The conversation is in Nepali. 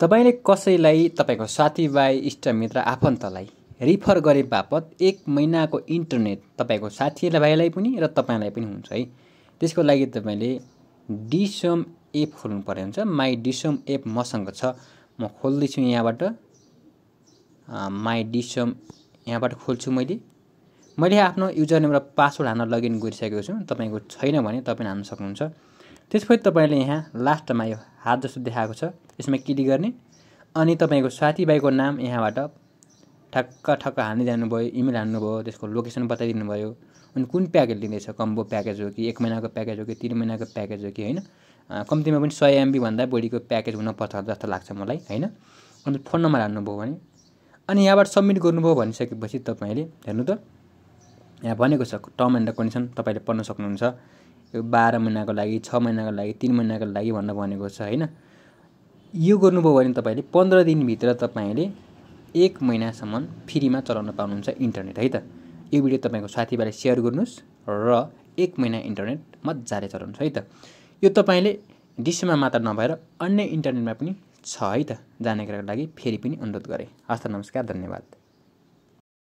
तपाईले कसैलाई तपाईको साथीभाइ इष्टमित्र आफन्तलाई रिफर गरे बापत 1 महिनाको इन्टरनेट तपाईको साथीभाइलाई पनि र तपाईलाई पनि हुन्छ है। त्यसको लागि तपाईले डिसम एप खोल्नु पर्ने हुन्छ। माई डिसम एप मसँग छ, म खोल्दै छु यहाँबाट। माई डिसम यहाँबाट खोल्छु मैले आफ्नो युजर नेम र पासवर्ड हाल्न लगइन गरिसकेको छु। तपाईको छैन भने तपाईले हाल्न सक्नुहुन्छ। त्यसपछि तपाईले यहाँ लास्टमा यो हात जस्तो देखाएको छ, यसमा क्लिक गर्ने अनि तपाईको साथीभाइको नाम यहाँबाट ठक्क हाल्दै जानुभयो, इमेल हाल्नुभयो, त्यसको लोकेसन बताइदिनु भयो, अनि कुन प्याकेज लिँदैछ, कम्बो प्याकेज हो कि 1 महिनाको प्याकेज हो कि 3 महिनाको प्याकेज हो कि हैन। कम्तीमा पनि 100 MB भन्दा बढीको प्याकेज हुनपर्छ जस्तो लाग्छ मलाई हैन। अनि फोन नम्बर हाल्नुभयो भने अनि यहाँबाट सबमिट गर्नुभयो भनिसकेपछि तपाईले हेर्नु त यहाँ भनेको छ टर्म एन्ड कन्डिसन तपाईले पढ्न सक्नुहुन्छ। यो 12 महिनाको लागि, 6 महिनाको लागि, 3 महिनाको लागि भनेर भनेको छ हैन। यो गर्नुभयो भने तपाईले 15 दिन भित्र तपाईले 1 महिनासम्म फ्रीमा चलाउन पाउनुहुन्छ इन्टरनेट है त। यो भिडियो तपाईको साथीभाइलाई शेयर गर्नुस् र 1 महिना इन्टरनेट मज्जाले चलाउनुस् है त। यो तपाईले डिसमा मात्र नभएर अन्य इन्टरनेटमा पनि छ है त। जानकारीको लागि फेरि पनि अनुरोध गरे। हस्त नमस्कार, धन्यवाद।